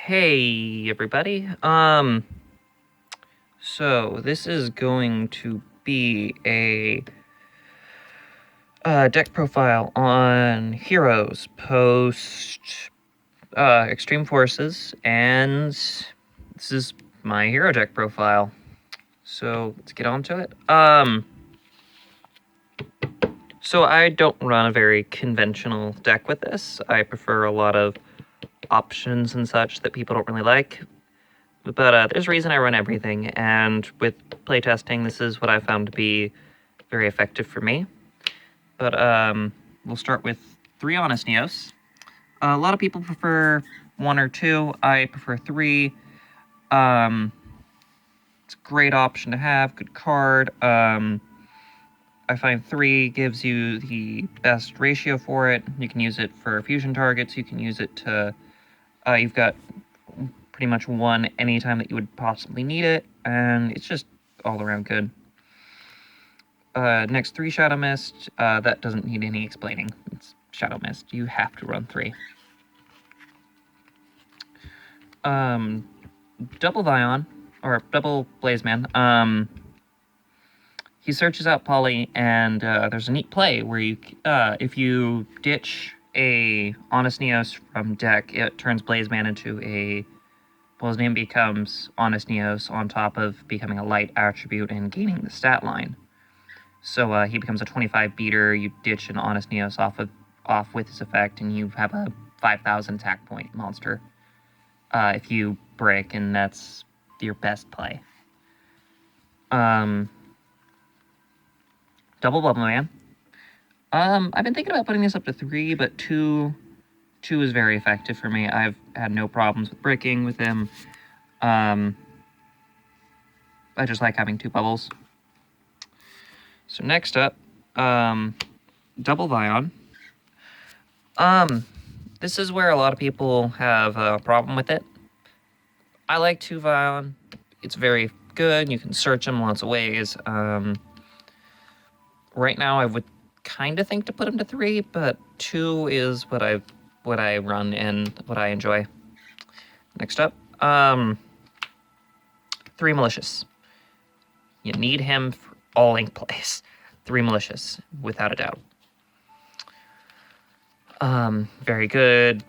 Hey everybody. So this is going to be a deck profile on heroes post Extreme Forces, and this is my hero deck profile. So let's get on to it. So I don't run a very conventional deck with this. I prefer a lot of options and such that people don't really like. But there's a reason I run everything, and with playtesting, this is what I found to be very effective for me. But we'll start with 3 Honest Neos. A lot of people prefer 1 or 2. I prefer 3. It's a great option to have, good card. I find 3 gives you the best ratio for it. You can use it for fusion targets. You can use it to... you've got pretty much 1 anytime that you would possibly need it, and it's just all around good. Next, 3 Shadow Mist. That doesn't need any explaining. It's Shadow Mist. You have to run 3. Double Vion, or Double Blazeman. He searches out Polly, and there's a neat play where you, if you ditch a Honest Neos from deck, it turns Blazeman into a... Well, his name becomes Honest Neos on top of becoming a light attribute and gaining the stat line. So he becomes a 25 beater. You ditch an Honest Neos off with his effect, and you have a 5,000 attack point monster. If you break, and that's your best play. Double Bubble Man. I've been thinking about putting this up to 3, but 2 is very effective for me. I've had no problems with breaking with him. I just like having 2 bubbles. So next up, Double Vion. This is where a lot of people have a problem with it. I like 2 Vion. It's very good. You can search him lots of ways. Right now, I would kind of think to put him to 3, but 2 is what I run and what I enjoy. Next up, 3 Malicious. You need him for all ink plays. 3 Malicious, without a doubt. Very good.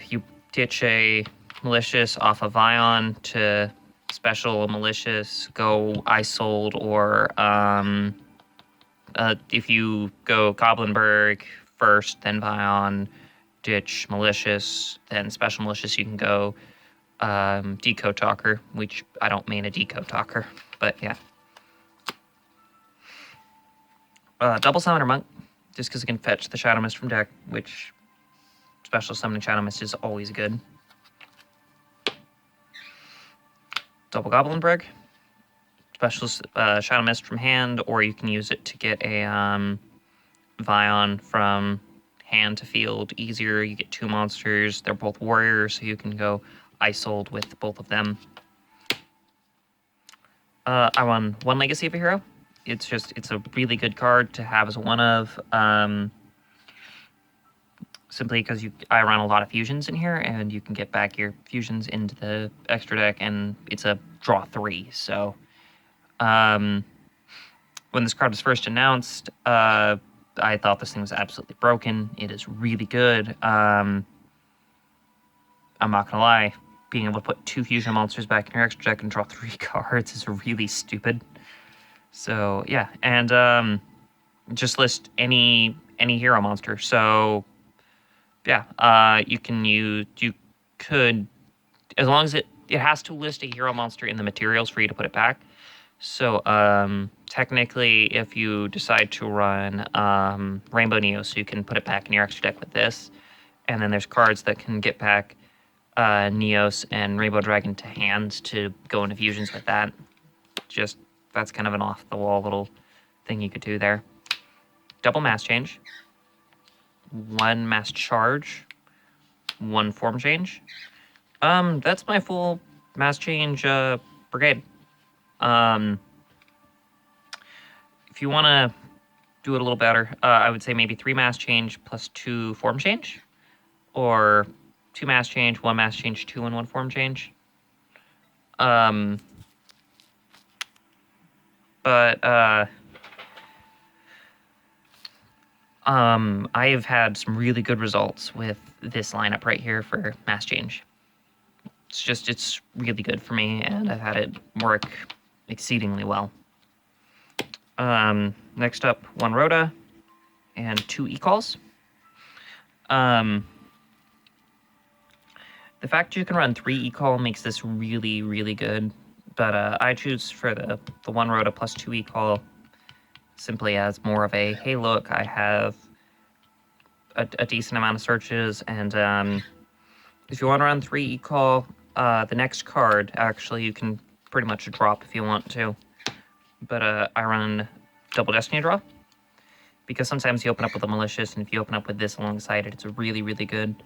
You ditch a Malicious off of Vion to special Malicious, go Isold, or if you go Goblinberg first, then Vion, ditch Malicious, then special Malicious, you can go Decode Talker, which I don't main a Decode Talker, but yeah. Double Summoner Monk, just because it can fetch the Shadow Mist from deck, which special summoning Shadow Mist is always good. Double Goblinberg, special Shadow Mist from hand, or you can use it to get a Vion from hand to field easier. You get 2 monsters. They're both warriors, so you can go Isold with both of them. I run 1 Legacy of a Hero. It's a really good card to have as a 1 of, simply because I run a lot of fusions in here, and you can get back your fusions into the extra deck, and it's a draw 3. So, when this card was first announced, I thought this thing was absolutely broken. It is really good. I'm not gonna lie, being able to put 2 fusion monsters back in your extra deck and draw 3 cards is really stupid. So yeah, and just list any hero monster. So yeah, you could, as long as it has to list a hero monster in the materials for you to put it back. So technically, if you decide to run Rainbow Neos, you can put it back in your extra deck with this. And then there's cards that can get back Neos and Rainbow Dragon to hand to go into fusions with that. That's kind of an off-the-wall little thing you could do there. Double Mass Change. 1 Mass Charge. 1 Form Change. That's my full Mass Change brigade. If you want to do it a little better, I would say maybe 3 Mass Change plus 2 Form Change. Or 2 mass change, 1 mass change 2, and 1 form change. I've had some really good results with this lineup right here for mass change. It's really good for me, and I've had it work exceedingly well. Next up, 1 Rhoda and 2 E-calls. The fact you can run 3 E-call makes this really, really good, but I choose for the 1 Rhoda plus 2 E-call simply as more of a, hey, look, I have a decent amount of searches, and if you want to run 3 E-call, the next card, actually, you can pretty much drop if you want to, but I run double Destiny Draw, because sometimes you open up with a Malicious, and if you open up with this alongside it, it's really, really good.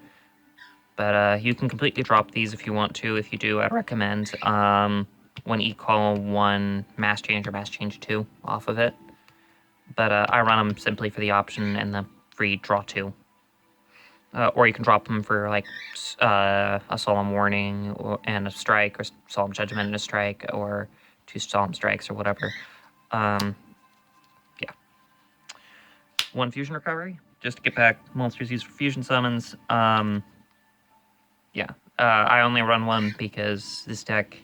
But you can completely drop these if you want to. If you do, I'd recommend 1 E-call, 1 mass change, or mass change 2 off of it. But I run them simply for the option and the free draw 2. Or you can drop them for like a Solemn Warning and a strike, or Solemn Judgment and a strike, or 2 Solemn Strikes or whatever. Yeah. 1 Fusion Recovery, just to get back monsters used for fusion summons. Yeah, I only run 1 because this deck,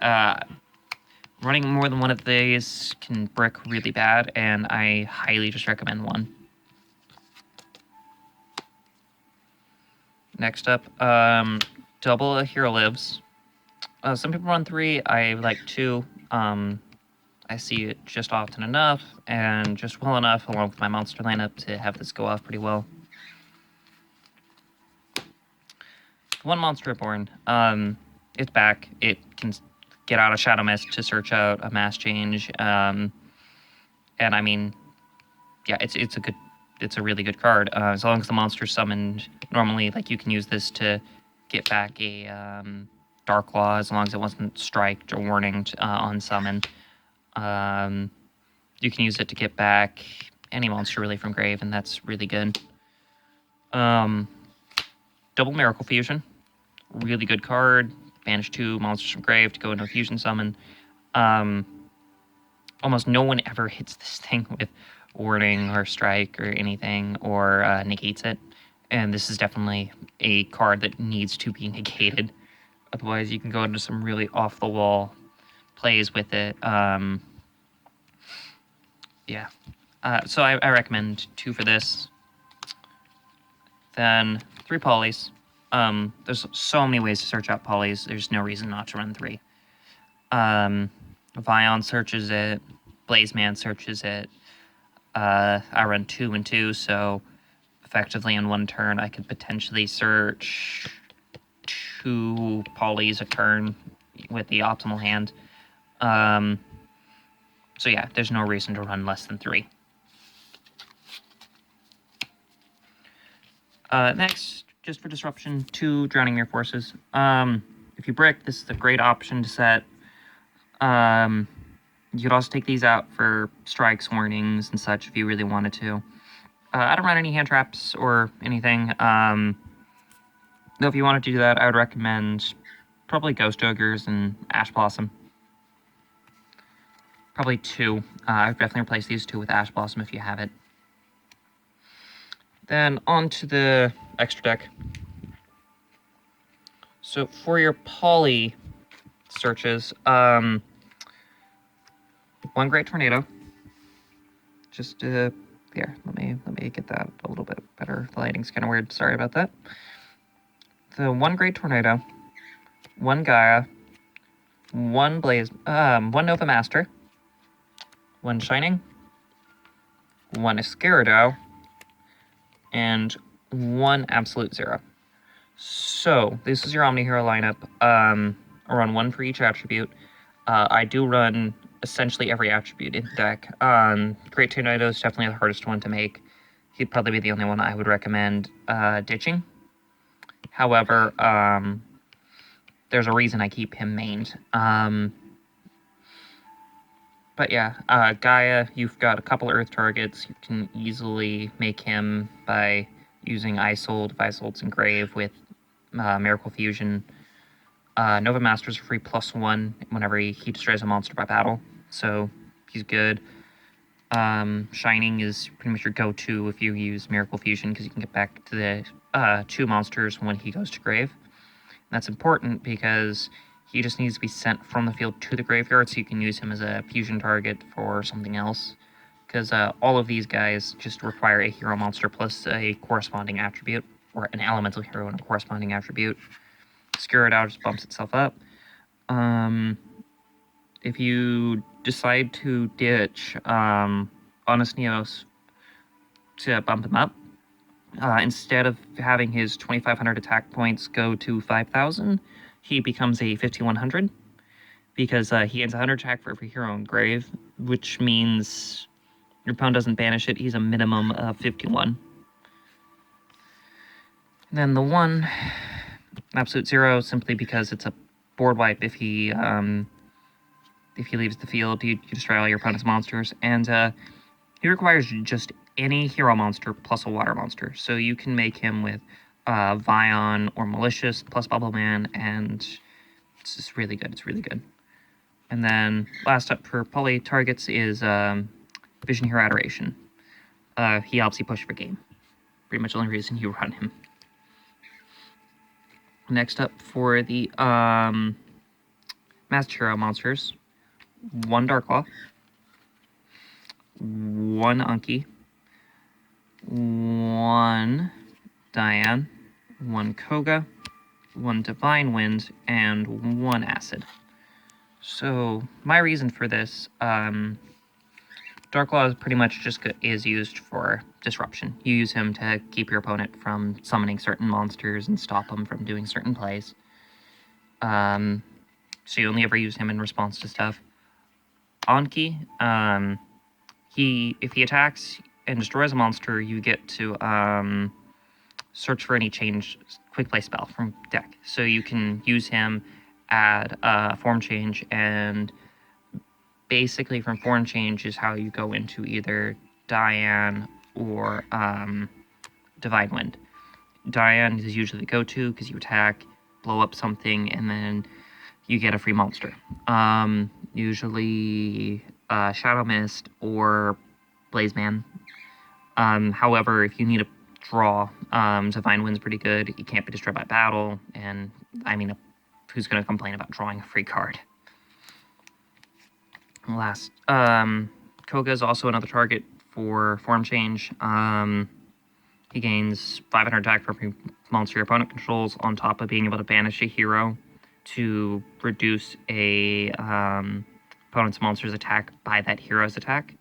running more than 1 of these can brick really bad, and I highly just recommend 1. Next up, double a Hero Lives. Some people run 3, I like 2. I see it just often enough, and just well enough, along with my monster lineup, to have this go off pretty well. 1 Monster Reborn. It's back. It can get out of Shadow Mist to search out a mass change. And I mean, yeah, it's a really good card. As long as the monster's summoned, normally, like, you can use this to get back a Dark Law, as long as it wasn't striked or warninged on summon. You can use it to get back any monster really from grave, and that's really good. Double Miracle Fusion. Really good card. Banish 2 monsters from grave to go into a fusion summon. Almost no one ever hits this thing with warning or strike or anything, or negates it. And this is definitely a card that needs to be negated. Otherwise, you can go into some really off-the-wall plays with it. Yeah. So I recommend 2 for this. Then 3 polys. There's so many ways to search out polys. There's no reason not to run 3. Vion searches it. Blazeman searches it. I run 2 and 2, so effectively in 1 turn I could potentially search 2 polys a turn with the optimal hand. So yeah, there's no reason to run less than 3. Next, just for disruption, 2 Drowning Mirror Forces. If you brick, this is a great option to set. You could also take these out for strikes, warnings, and such if you really wanted to. I don't run any hand traps or anything. Though if you wanted to do that, I would recommend probably Ghost Ogres and Ash Blossom. Probably 2. I would definitely replace these 2 with Ash Blossom if you have it. Then on to the extra deck. So for your poly searches, 1 Great Tornado. Just here, let me get that a little bit better. The lighting's kind of weird. Sorry about that. The 1 Great Tornado, 1 Gaia, 1 Blaze, 1 Nova Master, 1 Shining, 1 Escarido, and 1 Absolute Zero. So this is your Omni Hero lineup. I run 1 for each attribute. I do run essentially every attribute in the deck. Great Tornado is definitely the hardest one to make. He'd probably be the only one I would recommend ditching. However, there's a reason I keep him mained. But yeah, Gaia, you've got a couple of Earth targets. You can easily make him by using Isold, if Isold's in grave, with Miracle Fusion. Nova Master's a free +1 whenever he destroys a monster by battle, so he's good. Shining is pretty much your go-to if you use Miracle Fusion, because you can get back to the 2 monsters when he goes to grave. And that's important because he just needs to be sent from the field to the graveyard, so you can use him as a fusion target for something else. Because all of these guys just require a hero monster plus a corresponding attribute, or an elemental hero and a corresponding attribute. Scare It Out just bumps itself up. If you decide to ditch Honest Neos to bump him up, instead of having his 2,500 attack points go to 5,000, he becomes a 5,100, because he gains 100 attack for every hero in grave, which means your opponent doesn't banish it. He's a minimum of 51. And then the 1, Absolute Zero, simply because it's a board wipe. If he leaves the field, you destroy all your opponent's monsters, and he requires just any hero monster plus a water monster. So you can make him with Vion or Malicious plus Bubble Man, and it's just really good. It's really good. And then last up for poly targets is Vision Hero Adoration. He helps you push for game. Pretty much the only reason you run him. Next up for the Master Hero monsters, 1 Darklaw, 1 Anki, 1 Diane, 1 Koga, 1 Divine Wind, and 1 Acid. So my reason for this, Darklaw is pretty much just is used for disruption. You use him to keep your opponent from summoning certain monsters and stop them from doing certain plays. So you only ever use him in response to stuff. Anki, if he attacks and destroys a monster, you get to search for any quick play spell from deck. So you can use him, add Form Change, and basically from Form Change is how you go into either Diane or Divine Wind. Diane is usually the go-to because you attack, blow up something, and then you get a free monster. Usually Shadow Mist or Blazeman. However, if you need a draw, Divine Wind's pretty good. You can't be destroyed by battle, and I mean, who's going to complain about drawing a free card? Last, Koga is also another target for Form Change. He gains 500 attack for every monster your opponent controls, on top of being able to banish a hero to reduce a opponent's monster's attack by that hero's attack.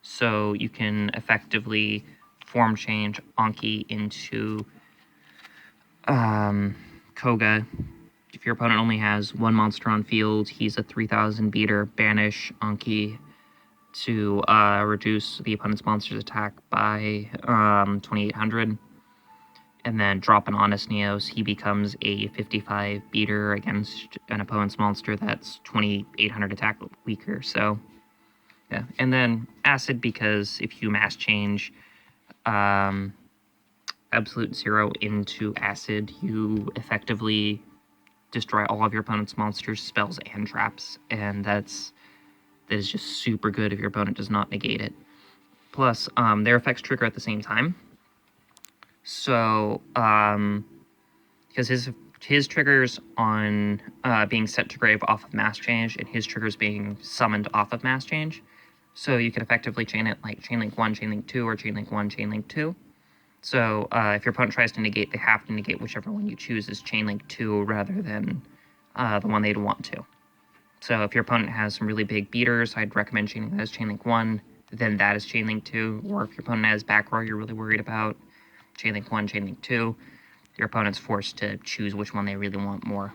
So you can effectively Form Change Anki into Koga. If your opponent only has 1 monster on field, he's a 3,000 beater. Banish Anki to reduce the opponent's monster's attack by 2,800. And then drop an Honest Neos, he becomes a 55 beater against an opponent's monster that's 2,800 attack weaker. So, yeah. And then Acid, because if you mass change Absolute Zero into Acid, you effectively destroy all of your opponent's monsters, spells, and traps, and that is just super good if your opponent does not negate it. Plus, their effects trigger at the same time. So, because his triggers on being set to grave off of mass change, and his triggers being summoned off of mass change, so you can effectively chain it like Chainlink 1, Chainlink 2, or Chainlink 1, Chainlink 2. So if your opponent tries to negate, they have to negate whichever one you choose is Chainlink 2 rather than the one they'd want to. So if your opponent has some really big beaters, I'd recommend chaining that as Chainlink 1, then that is Chainlink 2, or if your opponent has back row you're really worried about, Chainlink 1, Chainlink 2, your opponent's forced to choose which one they really want more.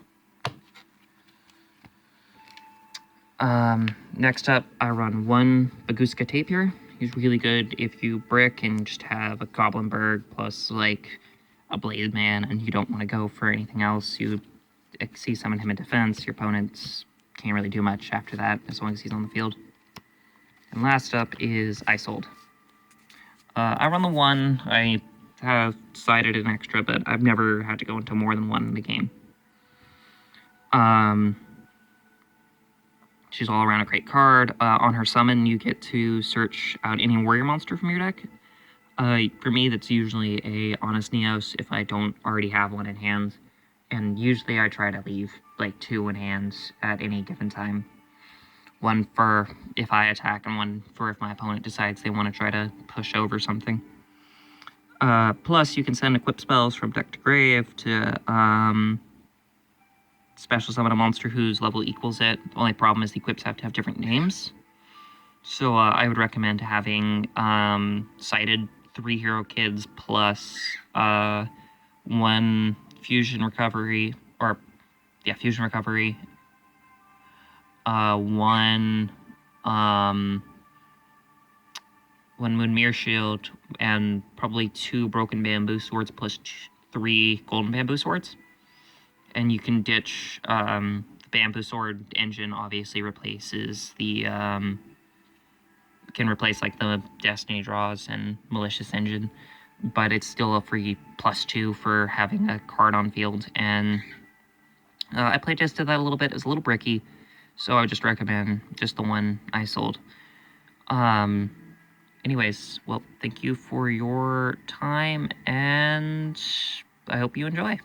Next up, I run 1 Bagooska Tapir. He's really good if you brick and just have a Goblinberg plus, like, a Blazeman, and you don't want to go for anything else. You see summon him in defense. Your opponents can't really do much after that, as long as he's on the field. And last up is Isold. I run the 1. I have sided an extra, but I've never had to go into more than one in the game. She's all around a great card. On her summon, you get to search out any warrior monster from your deck. For me, that's usually a Honest Neos if I don't already have one in hand. And usually I try to leave like 2 in hand at any given time. One for if I attack and one for if my opponent decides they want to try to push over something. Plus, you can send equip spells from deck to grave to special summon a monster whose level equals it. The only problem is the equips have to have different names. So I would recommend having cited 3 hero kids plus 1 fusion recovery, fusion recovery, 1 Moonmere Shield, and probably 2 Broken Bamboo Swords plus 3 Golden Bamboo Swords. And you can ditch the Bamboo Sword engine. Obviously replaces the can replace like the Destiny Draws and Malicious engine, but it's still a free +2 for having a card on field. And I playtested that a little bit. It was a little bricky, so I would just recommend just the one I sold. Anyways, well, thank you for your time, and I hope you enjoy.